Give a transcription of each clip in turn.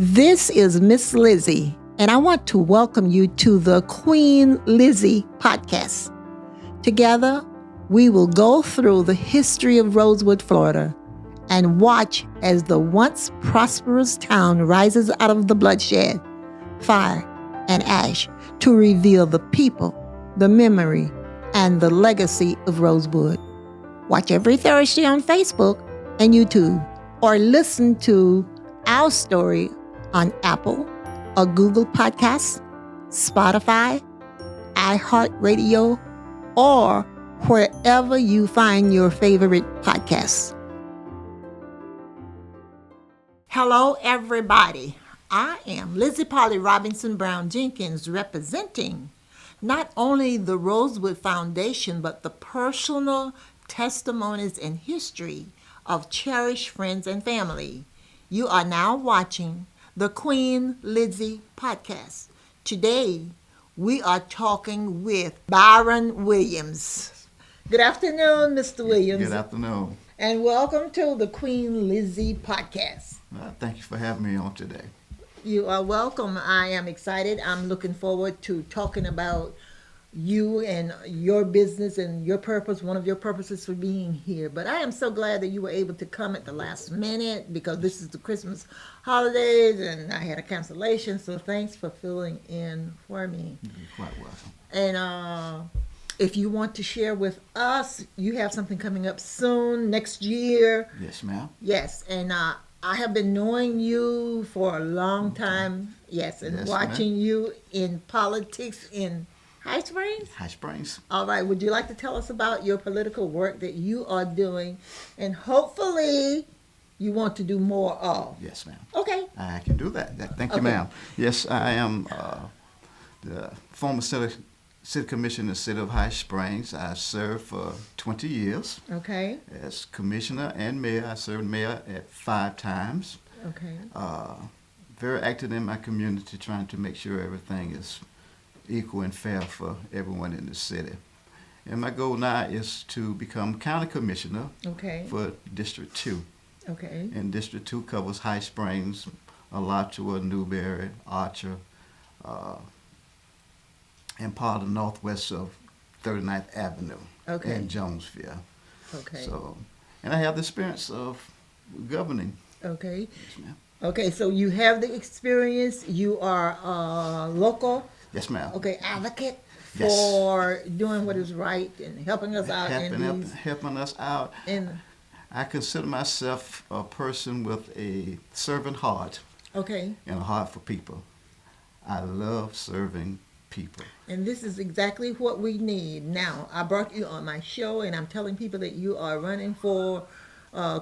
This is Miss Lizzie, and I want to welcome you to the Queen Lizzie podcast. Together, we will go through the history of Rosewood, Florida, and watch as the once prosperous town rises out of the bloodshed, fire, and ash to reveal the people, the memory, and the legacy of Rosewood. Watch every Thursday on Facebook and YouTube, or listen to our story on Apple or Google Podcasts, Spotify, iHeartRadio, or wherever you find your favorite podcasts. Hello, everybody. I am Lizzie Robinson Jenkins, representing not only the Rosewood Foundation, but the personal testimonies and history of cherished friends and family. You are now watching the Queen Lizzie podcast. Today, we are talking with Byran Williams. Good afternoon, Mr. Williams. Good afternoon. And welcome to the Queen Lizzie podcast. Thank you for having me on today. You are welcome. I am excited. I'm looking forward to talking about you and your business and your purpose, one of your purposes for being here. But I am so glad that you were able to come at the last minute, because this is the Christmas holidays and I had a cancellation. So thanks for filling in for me. You're quite welcome. And if you want to share with us, you have something coming up soon, next year. Yes, ma'am. Yes, and I have been knowing you for a long time. Yes, and Yes, watching you in politics in High Springs? High Springs. All right. Would you like to tell us about your political work that you are doing, and hopefully you want to do more of? Yes, ma'am. Okay. I can do that. Thank you, ma'am. Yes, I am the former city commissioner in the city of High Springs. I served for 20 years. Okay. As commissioner and mayor. I served mayor at 5 times. Okay. Very active in my community, trying to make sure everything is equal and fair for everyone in the city. And my goal now is to become county commissioner Okay. for District 2. Okay. And District 2 covers High Springs, Alachua, Newberry, Archer, and part of the northwest of 39th Avenue Okay. and Jonesville. Okay. So, and I have the experience of governing. Okay. Yes, ma'am. Okay. So you have the experience. You are local. Yes, ma'am. Okay. Advocate Yes. for doing what is right and helping us out Helping us out. I consider myself a person with a servant heart Okay. and a heart for people. I love serving people. And this is exactly what we need. Now, I brought you on my show, and I'm telling people that you are running for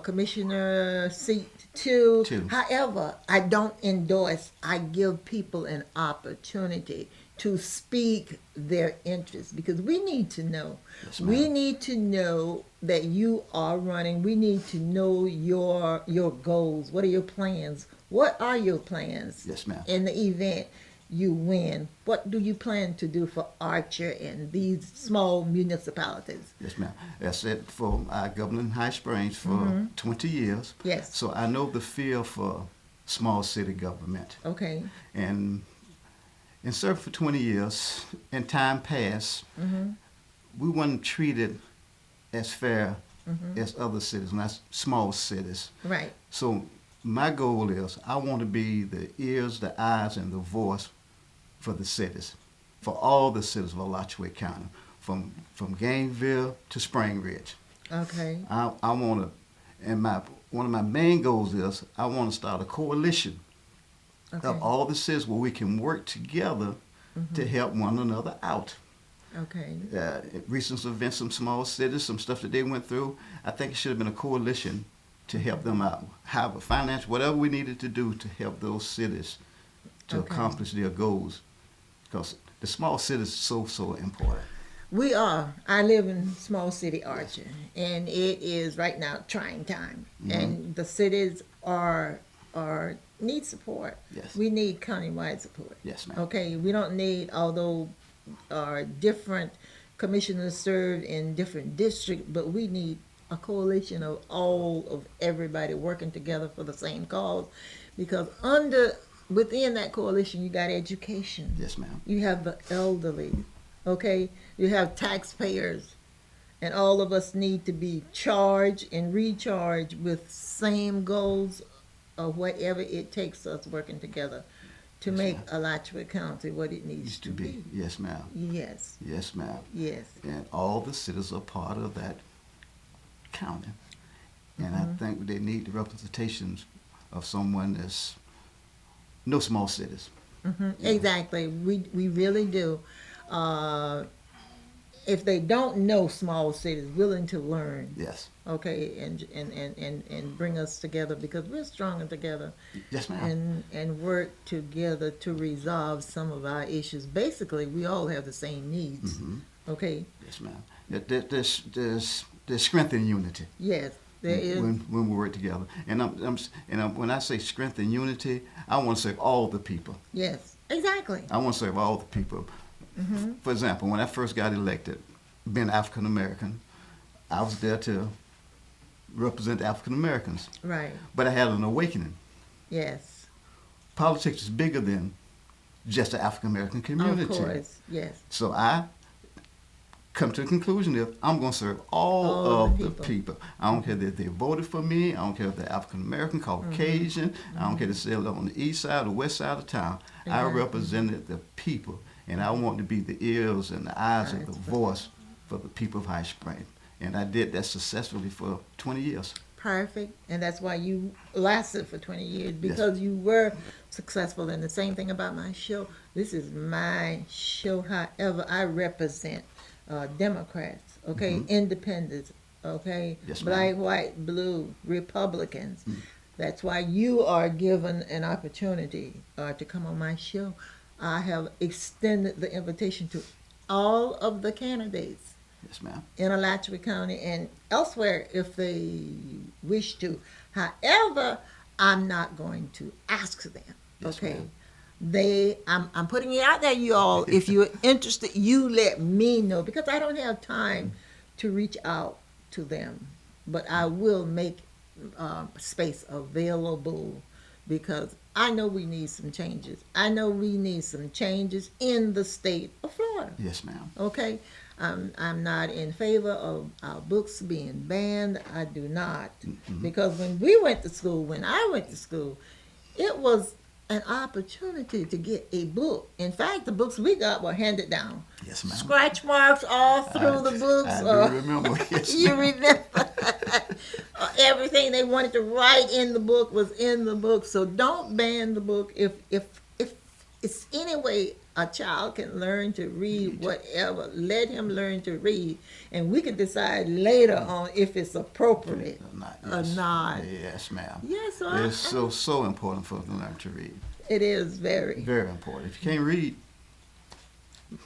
Commissioner seat 2. 2. However, I don't endorse. I give people an opportunity to speak their interests, because we need to know. Yes, ma'am. We need to know that you are running. We need to know your goals. What are your plans? What are your plans? Yes, ma'am. In the event you win, what do you plan to do for Archer and these small municipalities? Yes, ma'am. That's it. I governed in High Springs for 20 years. Yes. So I know the feel for small city government. Okay. And served for 20 years, and time passed, we weren't treated as fair as other cities, not small cities. Right. So my goal is I want to be the ears, the eyes, and the voice for the cities, for all the cities of Alachua County, from Gainesville to Spring Ridge. Okay. I want to, and one of my main goals is I want to start a coalition of all the cities where we can work together to help one another out. Okay. Recent events, some small cities, some stuff that they went through, I think it should have been a coalition to help them out, have a finance, whatever we needed to do to help those cities to accomplish their goals, because the small cities are so important. We are. I live in small city Archer, and it is right now trying time, and the cities are need support. Yes. We need countywide support. Yes, ma'am. Okay. We don't need, although different commissioners serve in different districts, but we need a coalition of all of everybody working together for the same cause, because under within that coalition, you got education. Yes, ma'am. You have the elderly. Okay, you have taxpayers, and all of us need to be charged and recharged with same goals of whatever it takes us working together to Yes, make ma'am. Alachua County what it needs Used to to be. be. Yes, ma'am. Yes, Yes, ma'am. yes. And all the cities are part of that county. And I think they need the representations of someone that's no small cities. Yeah. Exactly. We really do. Uh, if they don't know small cities, willing to learn, Yes. okay, and bring us together because we're stronger together Yes, ma'am. and work together to resolve some of our issues. Basically, we all have the same needs. Mhm. Okay. Yes, ma'am. There's strength in unity Yes, there is. when we work together. And when I say strength and unity, I want to serve all the people. Yes, exactly. I want to serve all the people. For example, when I first got elected, being African American, I was there to represent African Americans. Right. But I had an awakening. Yes. Politics is bigger than just the African American community. Of course. Yes. So I come to the conclusion that I'm going to serve all All of the the people. people. I don't care that they voted for me. I don't care if they're African American, Caucasian. I don't care if they live on the east side or west side of town. I Exactly. represented the people, and I want to be the ears and the eyes of the Right. voice for the people of High Spring. And I did that successfully for 20 years. Perfect. And that's why you lasted for 20 years because you were successful. And the same thing about my show. This is my show. However, I represent Democrats, okay, independents, okay, Yes, black, ma'am. white, blue, Republicans. That's why you are given an opportunity to come on my show. I have extended the invitation to all of the candidates Yes, ma'am. in Alachua County and elsewhere if they wish to. However, I'm not going to ask them. Yes, Okay. ma'am. I'm putting it out there, you all. If you're interested, you let me know because I don't have time to reach out to them. But I will make space available because I know we need some changes. I know we need some changes in the state of Florida. Yes, ma'am. Okay, I'm not in favor of our books being banned. I do not, because when I went to school, it was an opportunity to get a book. In fact, the books we got were handed down. Yes, ma'am. Scratch marks all through the books. I do remember. Yes, You ma'am. remember everything they wanted to write in the book was in the book. So don't ban the book. If it's any way a child can learn to read, whatever, let him learn to read, and we can decide later on if it's appropriate or not. Yes, ma'am. Yes, so It's so important for them to learn to read. it is very. Very important. If you can't read,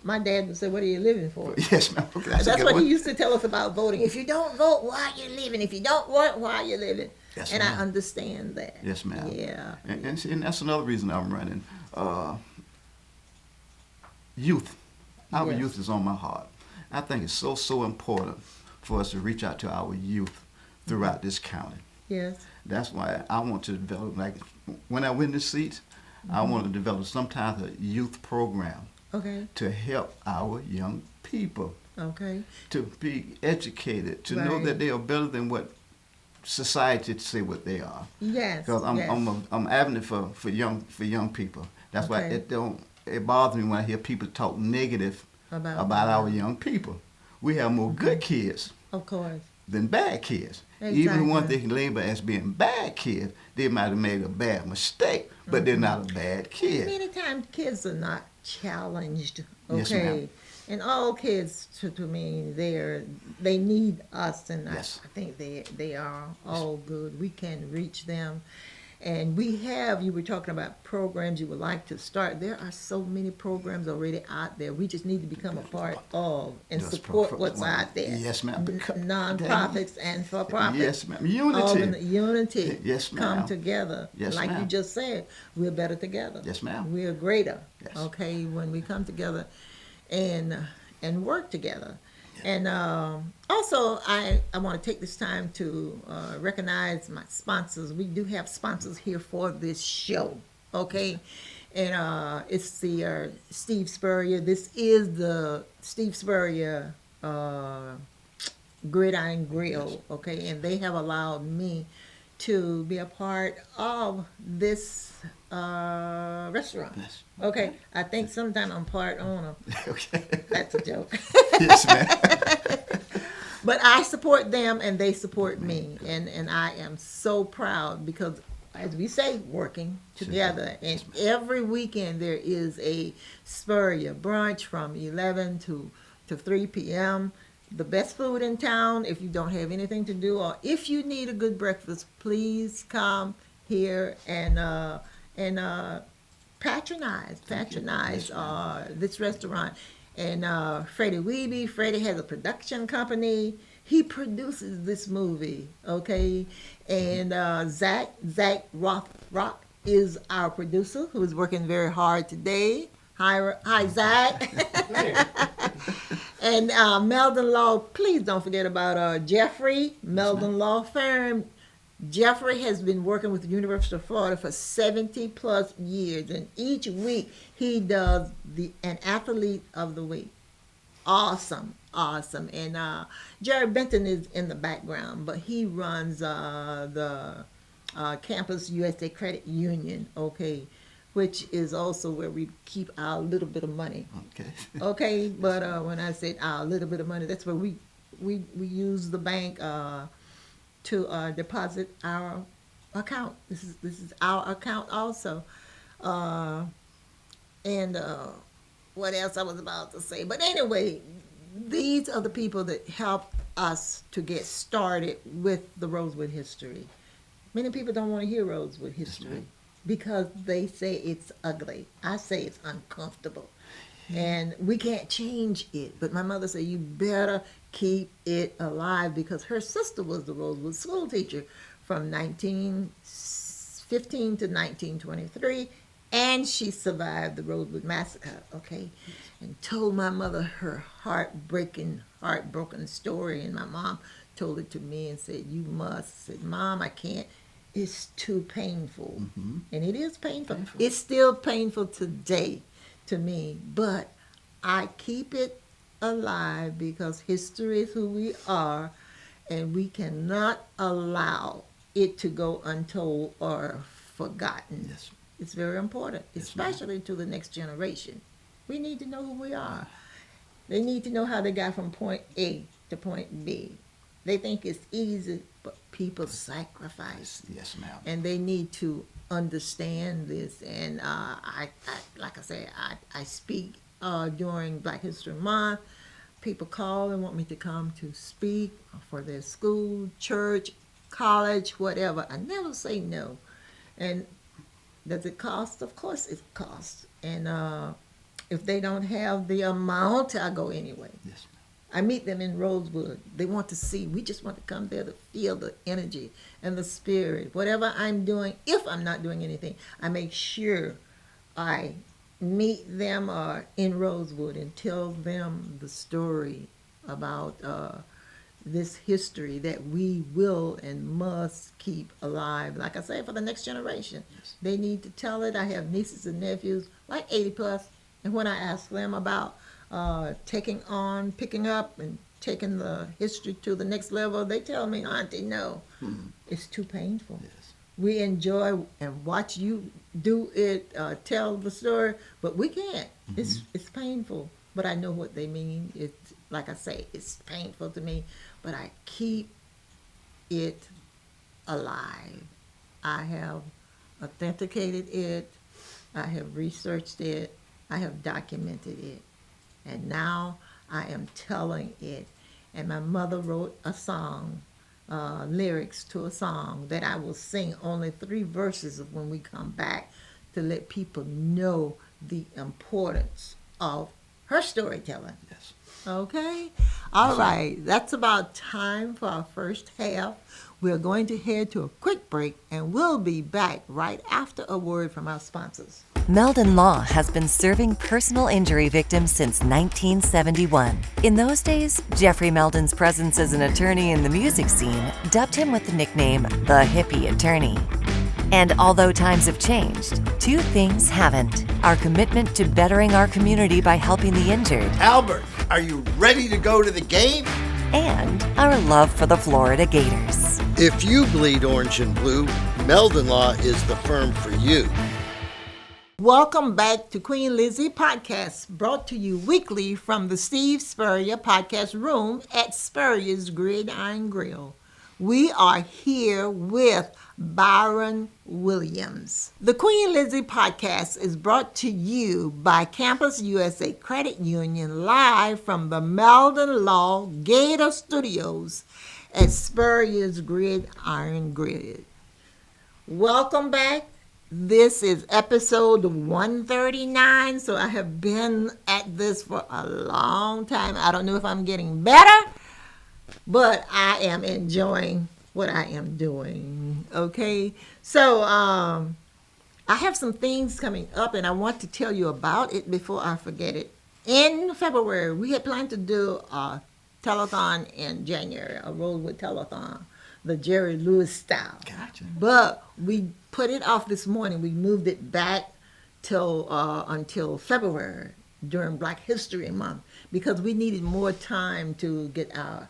My dad would say, "What are you living for?" yes, ma'am. Okay, That's a good what one. he used to tell us about voting. If you don't vote, why are you living? If you don't vote, why are you living? Yes, And I ma'am. understand that. Yes, ma'am. Yeah. And that's another reason I'm running. Youth. Our Yes. youth is on my heart. I think it's so important for us to reach out to our youth throughout this county. Yes. That's why I want to develop, like, when I win this seat, I want to develop some type of youth program Okay. to help our young people Okay. to be educated, to know Right. that they are better than what society say what they are. Yes. Because yes. I'm advocate for young people. That's why Okay. it bothers me when I hear people talk negative About our young people. We have more good kids Of course. than bad kids. Even the ones Exactly. they can label as being bad kids, they might have made a bad mistake, but they're not a bad kid. Many times kids are not challenged. Yes, Okay. ma'am. And all kids, to me, they need us, and Yes. I think they are all good. We can reach them, and you were talking about programs you would like to start. There are so many programs already out there. We just need to become a part of and Yes, support what's out there. Yes, ma'am. Non-profits and for-profits. Yes, ma'am. All Unity. in the unity. Yes, ma'am. Come together. Yes, like you ma'am. just said, we're better together. Yes, ma'am. We're greater. Yes. Okay, when we come together and work together. And also, I want to take this time to recognize my sponsors. We do have sponsors here for this show. Okay, and it's the Steve Spurrier. This is the Steve Spurrier Gridiron Grill. Okay, and they have allowed me to be a part of this restaurant. Yes. Okay, I think sometime I'm part owner. Okay. That's a joke. Yes, ma'am. But I support them and they support me. And I am so proud because, as we say, working together. And every weekend there is a Spurrier brunch from 11 to 3 p.m. The best food in town. If you don't have anything to do or if you need a good breakfast, please come here and patronize this restaurant. And Freddie Weeby, Freddie has a production company. He produces this movie, okay? And Zach Rock is our producer who is working very hard today. Hi, Zach. And Meldon Law, please don't forget about Jeffrey, Meldon Law Firm. Jeffrey has been working with the University of Florida for 70 plus years, and each week he does an athlete of the week. Awesome. And Jared Benton is in the background, but he runs the Campus USA Credit Union, okay, which is also where we keep our little bit of money. Okay, but when I said our little bit of money, that's where we use the bank to deposit our account. This is our account also. And what else I was about to say? But anyway, these are the people that helped us to get started with the Rosewood history. Many people don't want to hear Rosewood history because they say it's ugly. I say it's uncomfortable. And we can't change it. But my mother said, you better keep it alive because her sister was the Rosewood school teacher from 1915 to 1923. And she survived the Rosewood Massacre, okay? And told my mother her heartbroken story. And my mom told it to me and said, you must. I said, Mom, I can't. It's too painful. Mm-hmm. And it is painful. It's still painful today to me, but I keep it alive because history is who we are, and we cannot allow it to go untold or forgotten. Yes. It's very important, especially to the next generation. We need to know who we are. They need to know how they got from point A to point B. They think it's easy, but people sacrifice. Yes, ma'am. And they need to understand this. And I like I say, I speak during Black History Month. People call and want me to come to speak for their school, church, college, whatever. I never say no. And does it cost? Of course it costs. And if they don't have the amount, I go anyway. Yes. I meet them in Rosewood. They want to see. We just want to come there to feel the energy and the spirit. Whatever I'm doing, if I'm not doing anything, I make sure I meet them in Rosewood and tell them the story about this history that we will and must keep alive. Like I say, for the next generation. Yes. They need to tell it. I have nieces and nephews, like 80 plus, and when I ask them about picking up and taking the history to the next level, they tell me, Auntie, no, it's too painful. Yes. We enjoy and watch you do it, tell the story, but we can't. Mm-hmm. It's painful, but I know what they mean. It's like I say, it's painful to me, but I keep it alive. I have authenticated it. I have researched it. I have documented it. And now I am telling it. And my mother wrote a song, lyrics to a song that I will sing only 3 verses of when we come back to let people know the importance of her storytelling. Yes. Okay? All right. That's about time for our first half. We're going to head to a quick break, and we'll be back right after a word from our sponsors. Meldon Law has been serving personal injury victims since 1971. In those days, Jeffrey Meldon's presence as an attorney in the music scene dubbed him with the nickname the Hippie Attorney. And although times have changed, two things haven't: our commitment to bettering our community by helping the injured, Albert, are you ready to go to the game? and our love for the Florida Gators. If you bleed orange and blue, Meldon Law is the firm for you. Welcome back to Queen Lizzie Podcast, brought to you weekly from the Steve Spurrier Podcast Room at Spurrier's Gridiron Grill. We are here with Byran Williams. The Queen Lizzie Podcast is brought to you by Campus USA Credit Union, live from the Meldon Law Gator Studios at Spurrier's Gridiron Grill. Welcome back. This is episode 139, so I have been at this for a long time. I don't know if I'm getting better, but I am enjoying what I am doing, okay? So I have some things coming up, and I want to tell you about it before I forget it. In February, we had planned to do a telethon in January, a Rosewood telethon, the Jerry Lewis style. Gotcha. But we put it off this morning. We moved it back till until February during Black History Month because we needed more time to get our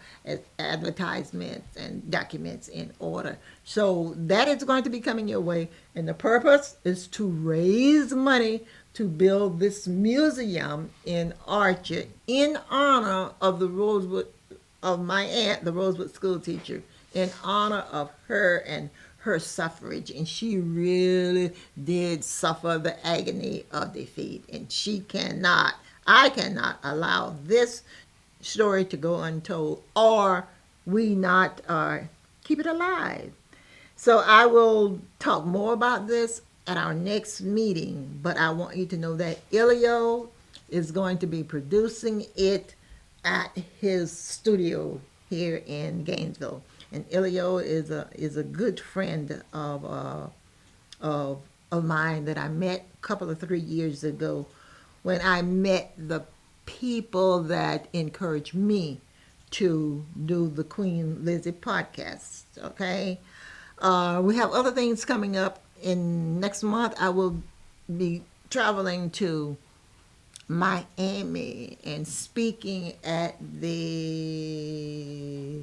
advertisements and documents in order. So that is going to be coming your way, and the purpose is to raise money to build this museum in Archer in honor of the Rosewood, of my aunt, the Rosewood school teacher, in honor of her and her suffrage. And she really did suffer the agony of defeat. And I cannot allow this story to go untold, or we not keep it alive. So I will talk more about this at our next meeting, but I want you to know that Ilio is going to be producing it at his studio here in Gainesville. And Ilio is a good friend of mine that I met a couple of 3 years ago when I met the people that encouraged me to do the Queen Lizzie podcast. Okay, we have other things coming up. In next month, I will be traveling to Miami and speaking at the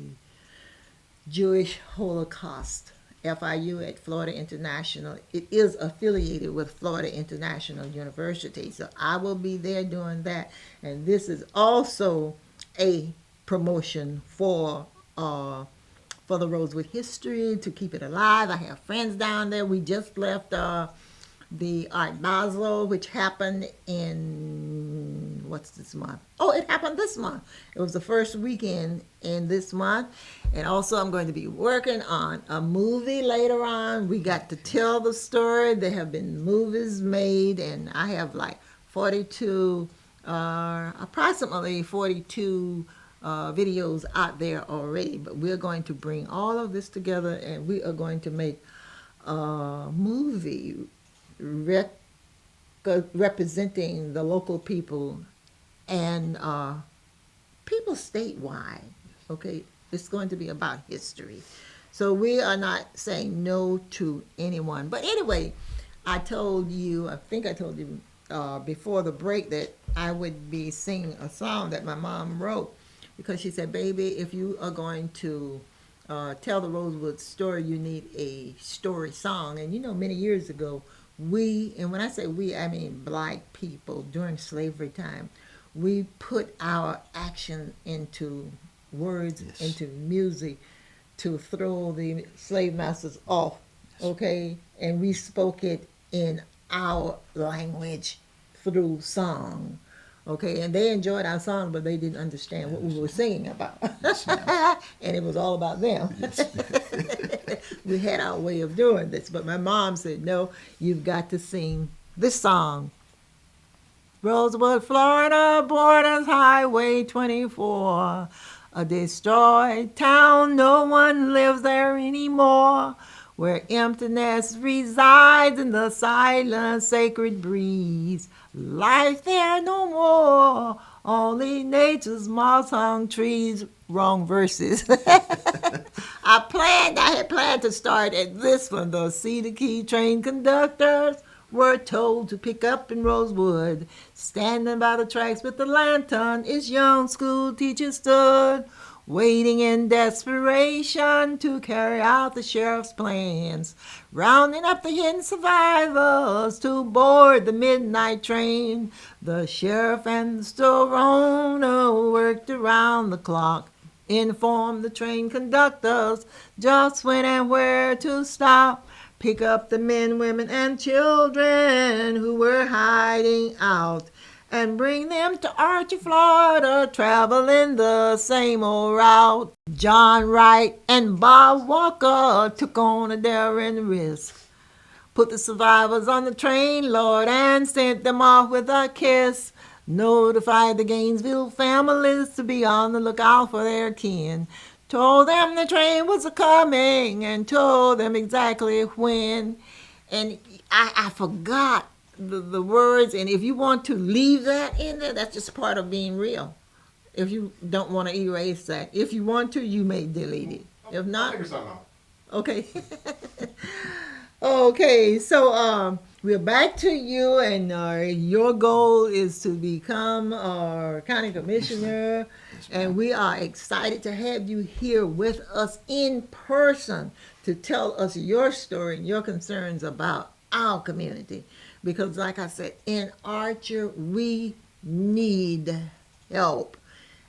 Jewish Holocaust, FIU at Florida International. It is affiliated with Florida International University, so I will be there doing that. And this is also a promotion for the Rosewood history, to keep it alive. I have friends down there. We just left the Art Basel, which happened in, what's this month? Oh, it happened this month. It was the first weekend in this month. And also I'm going to be working on a movie later on. We got to tell the story. There have been movies made, and I have like approximately 42 videos out there already. But we're going to bring all of this together, and we are going to make a movie representing the local people and people statewide. Okay, it's going to be about history. So we are not saying no to anyone. But anyway, I think I told you before the break that I would be singing a song that my mom wrote, because she said, baby, if you are going to tell the Rosewood story, you need a story song. And many years ago, and when I say we, I mean Black people during slavery time, we put our action into words, yes, into music, to throw the slave masters off, okay? And we spoke it in our language through song, okay? And they enjoyed our song, but they didn't understand what we were singing about. Yes, and it was all about them. Yes. We had our way of doing this, but my mom said, no, you've got to sing this song. Rosewood, Florida, borders Highway 24, a destroyed town, no one lives there anymore, where emptiness resides in the silent sacred breeze. Life there no more, only nature's moss-hung trees. Wrong verses. I had planned to start at this one. The Cedar Key train conductors were told to pick up in Rosewood. Standing by the tracks with the lantern, his young school teacher stood, waiting in desperation to carry out the sheriff's plans, rounding up the hidden survivors to board the midnight train. The sheriff and the store owner worked around the clock, informed the train conductors just when and where to stop, pick up the men, women, and children who were hiding out, and bring them to Archie, Florida, traveling the same old route. John Wright and Bob Walker took on a daring risk, put the survivors on the train, Lord, and sent them off with a kiss. Notified the Gainesville families to be on the lookout for their kin. Told them the train was a-coming and told them exactly when. And I forgot the words, and if you want to leave that in there, that's just part of being real. If you don't want to erase that. If you want to, you may delete it. If not, okay. Okay, so we're back to you, and your goal is to become our county commissioner, and we are excited to have you here with us in person to tell us your story and your concerns about our community. Because like I said, in Archer, we need help.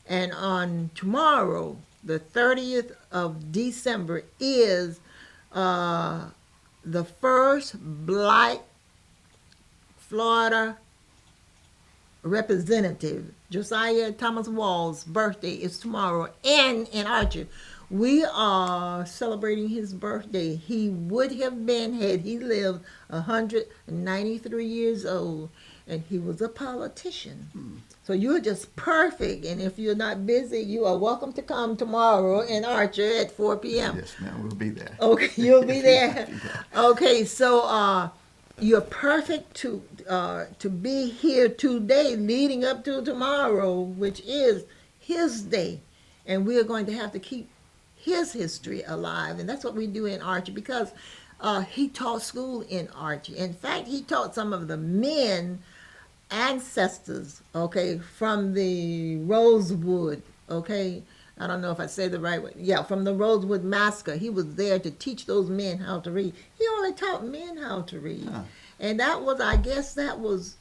And on tomorrow, the 30th of December, is the first Black Florida representative, Josiah Thomas Wall's birthday is tomorrow, and in Archer. We are celebrating his birthday. He would have been, had he lived, 193 years old, and he was a politician. So you're just perfect, and if you're not busy, you are welcome to come tomorrow in Archer at 4 p.m. Yes, ma'am, we'll be there. Okay, you'll be there. Okay, so you're perfect to be here today, leading up to tomorrow, which is his day, and we are going to have to keep his history alive, and that's what we do in Archie, because he taught school in Archie. In fact, he taught some of the men ancestors, okay, from the Rosewood, okay. I don't know if I say the right way. Yeah, from the Rosewood Massacre. He was there to teach those men how to read. He only taught men how to read. Huh. And that was, I guess that was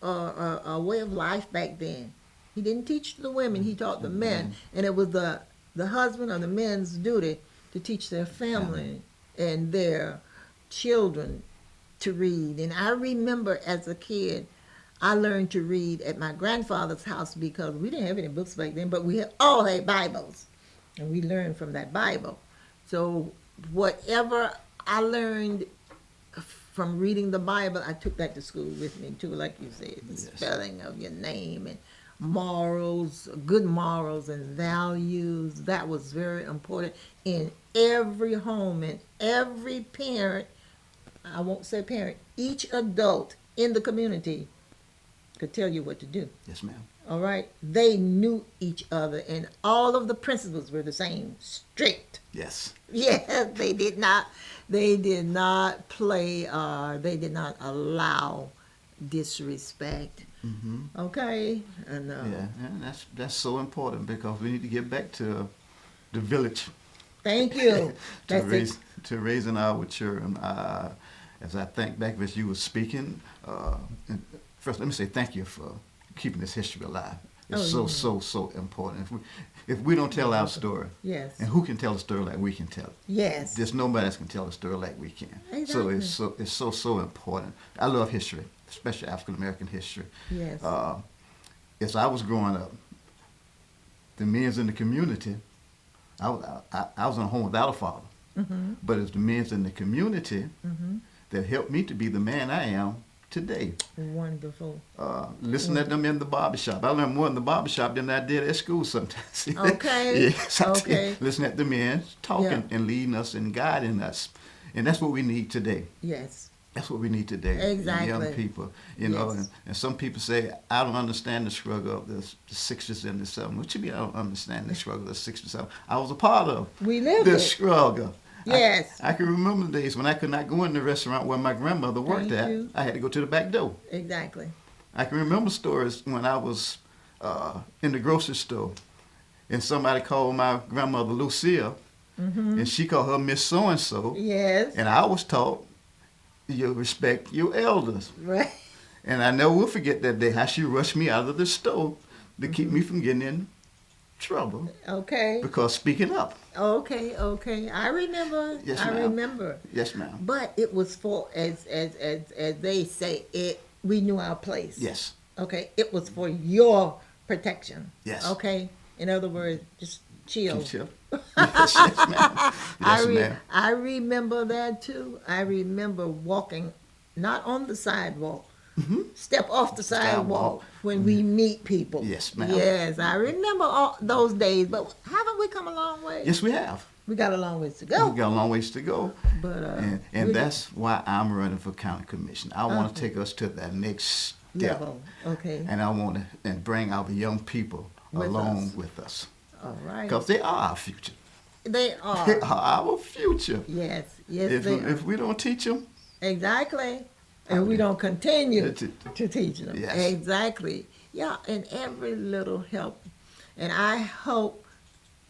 a way of life back then. He didn't teach the women, he taught the men. And it was the husband or the men's duty to teach their family and their children to read. And I remember as a kid, I learned to read at my grandfather's house because we didn't have any books back then, but we all had Bibles, and we learned from that Bible. So whatever I learned from reading the Bible, I took that to school with me too, like you said, the spelling of your name and morals, good morals and values. That was very important in every home, and every parent, I won't say parent, each adult in the community could tell you what to do. Yes, ma'am. All right? They knew each other, and all of the principles were the same, strict. Yes. Yes, they did not play, they did not allow disrespect. Mm-hmm. Okay? And, and that's so important, because we need to get back to the village. Thank you. to raising our children. As I think back as you were speaking, first let me say thank you for keeping this history alive. It's so important. If we don't tell our story, yes, and who can tell a story like we can tell it? Yes, there's nobody else can tell a story like we can. Exactly. So it's so important. I love history, especially African American history. Yes. As I was growing up, the men in the community, I was in a home without a father, but it's the men in the community that helped me to be the man I am today. Wonderful. Listen at them in the barbershop. I learned more in the barbershop than I did at school sometimes. Okay. Yes, okay. Listen at the men talking and leading us and guiding us. And that's what we need today. Yes. That's what we need today. Exactly. Young people, you know, Yes. and some people say, I don't understand the struggle of the 60s and the 70s. What you mean I don't understand the struggle of the 60s and 70s? I was a part of We lived the it. struggle. Yes. I can remember the days when I could not go in the restaurant where my grandmother worked Thank at. you. I had to go to the back door. Exactly. I can remember stories when I was in the grocery store and somebody called my grandmother Lucille and she called her Miss So-and-so. Yes. And I was taught, you respect your elders. Right. And I never will forget that day how she rushed me out of the store to keep me from getting in trouble Okay. because speaking up. Okay. Okay. I remember. Yes, I ma'am. remember. Yes, ma'am. But it was for as they say it. We knew our place. Yes. Okay. It was for your protection. Yes. Okay. In other words, just chill. Chill. Yes, yes, ma'am. Yes, ma'am. I remember that too. I remember walking, not on the sidewalk, step off the sidewalk when we meet people. Yes, ma'am. Yes, I remember all those days. But haven't we come a long way? Yes, we have. We got a long ways to go. We got a long ways to go. But And that's why I'm running for county commission. I want to take us to that next step. level. Okay. And I want to and bring our young people With along us. with us. All right. Because they are our future. They They are. are our future. Yes. Yes, If, they are. if we don't teach them, Exactly. And we don't continue To- to teach them. Yes. Exactly. Yeah, and every little help. And I hope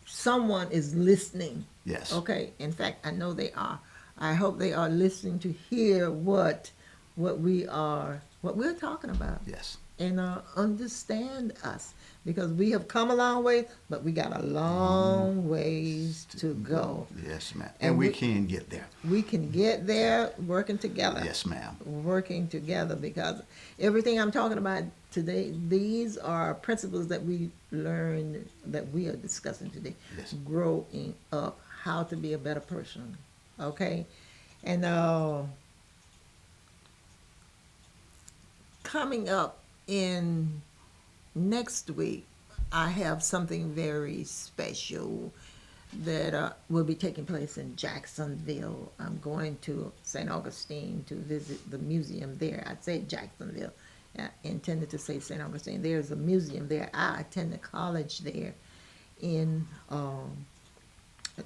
someone is listening. yes. Okay. In fact, I know they are. I hope they are listening to hear what we're talking about Yes. and understand us, because we have come a long way, but we got a long ways to go. Yes, ma'am. And And we we- can get there. We can get there working together. Yes, ma'am. Working together, because everything I'm talking about today, these are principles that we learned, that we are discussing today. Yes. Growing up, how to be a better person. Okay? And coming up in next week, I have something very special that will be taking place in Jacksonville. I'm going to St. Augustine to visit the museum there. I said Jacksonville. I intended to say St. Augustine. There's a museum there. I attended college there in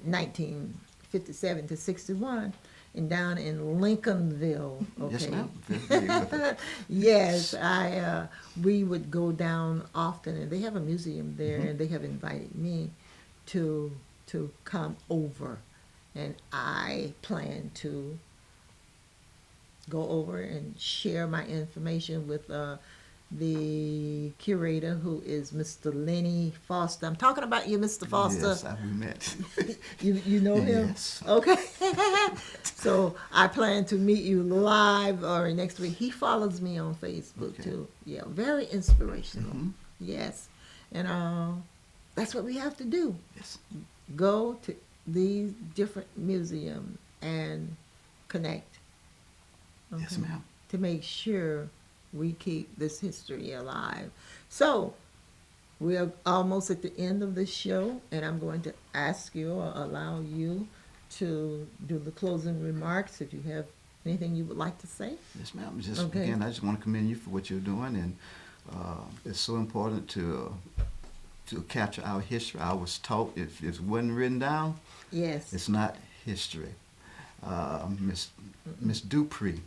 1957 to 61. And down in Lincolnville, okay. Yes, ma'am. Very good. Yes, we would go down often, and they have a museum there, and they have invited me to come over, and I plan to go over and share my information with the curator, who is Mr. Lenny Foster. I'm talking about you, Mr. Foster. Yes, we met. You know him? Yes. Okay. So I plan to meet you live or next week. He follows me on Facebook Okay. too. Yeah, very inspirational. Yes. And that's what we have to do. Yes. Go to these different museums and connect. Yes, Okay? ma'am. To make sure we keep this history alive. So we are almost at the end of the show, and I'm going to ask you or allow you to do the closing remarks if you have anything you would like to say. Yes, ma'am. Just Okay. again, I just want to commend you for what you're doing, and it's so important to capture our history. I was taught if it wasn't written down, Yes. it's not history. Miss Dupree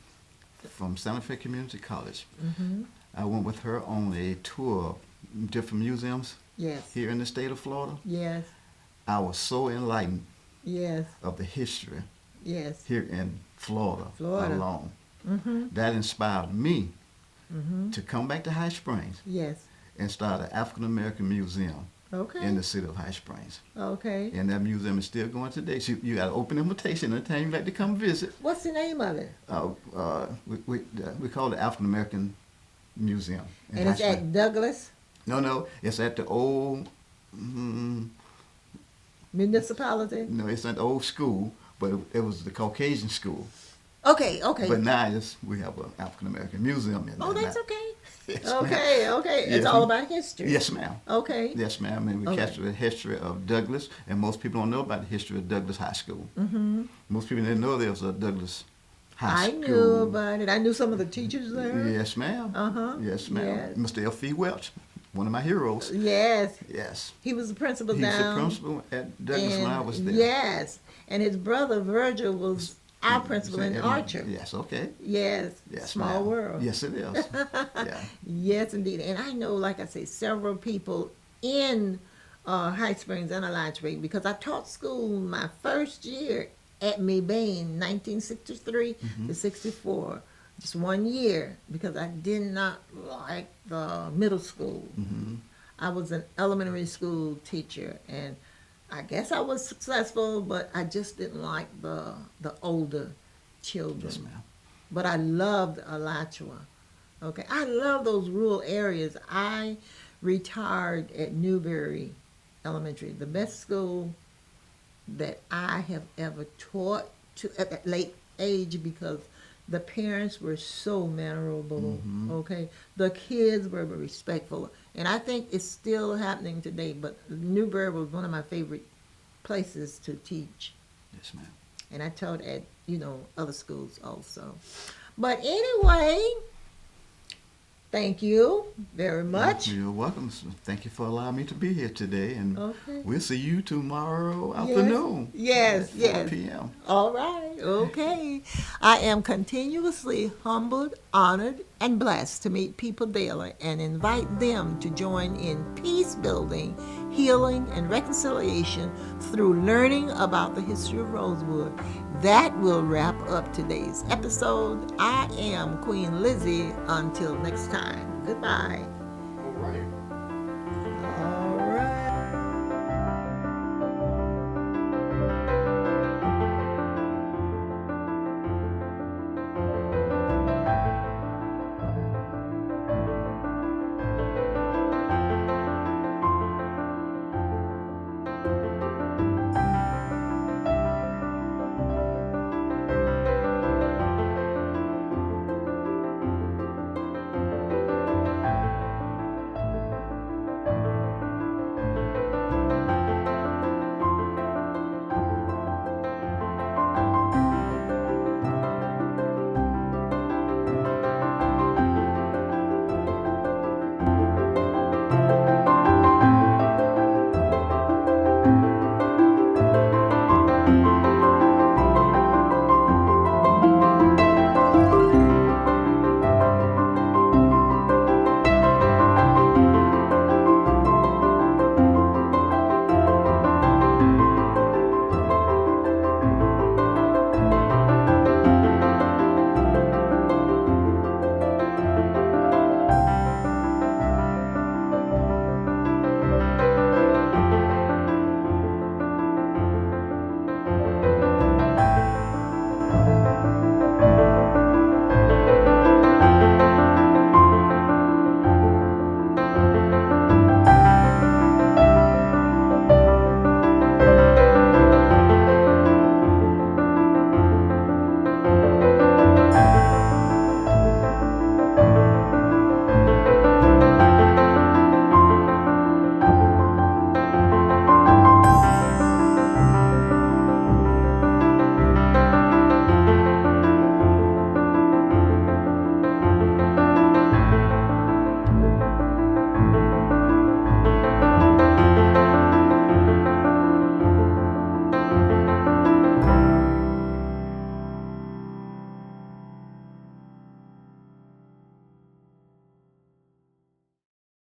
from Santa Fe Community College. Mm-hmm. I went with her on a tour of different museums Yes. here in the state of Florida. Yes. I was so enlightened Yes. of the history Yes. here in Florida, Florida. alone. Mm-hmm. That inspired me Mm-hmm. to come back to High Springs Yes. and start an African American museum Okay. in the city of High Springs. Okay. And that museum is still going today. So you got an open invitation anytime you'd like to come visit. What's the name of it? We call it African American Museum. in And it's High Springs. at Douglas No, it's at the old. Municipality. No, it's at the old school, but it was the Caucasian school. Okay. Okay. But now we have an African American museum in there. Oh, that's now. okay. Yes, ma'am. Okay. Okay. It's Yes, all ma'am. about history. Yes, ma'am. Okay. Yes, ma'am. And we Okay. capture the history of Douglas, and most people don't know about the history of Douglas High School. Mm-hmm. Most people didn't know there was a Douglas High I school. knew about it. I knew some of the teachers there. Yes, ma'am. Uh-huh. Yes, ma'am. Yes. Mr. F.E. Welch, one of my heroes. Yes. Yes. He was the principal He's the down. principal at Douglas when I was there. Yes. And his brother Virgil was our principal in Archer. Yes, okay. Yes. Yes, Small ma'am. world. Yes, it is. Yeah. Yes, indeed. And I know, like I say, several people in High Springs and Alachua because I taught school my first year at Mebane, 1963 to 64. Just 1 year because I did not like the middle school. Mm-hmm. I was an elementary school teacher, and I guess I was successful, but I just didn't like the older children. Yes, ma'am. But I loved Alachua. Okay, I love those rural areas. I retired at Newberry Elementary, the best school that I have ever taught to at that late age because the parents were so mannerable. Okay, the kids were respectful, and I think it's still happening today. But Newberry was one of my favorite places to teach, Yes, ma'am. and I taught at other schools also. But anyway, thank you very much. You're welcome. Thank you for allowing me to be here today, and Okay. we'll see you tomorrow afternoon. Yes, at 4 yes. p.m. All right, okay. I am continuously humbled, honored, and blessed to meet people daily and invite them to join in peace building, healing, and reconciliation through learning about the history of Rosewood. That will wrap up today's episode. I am Queen Lizzie. Until next time, goodbye. All right.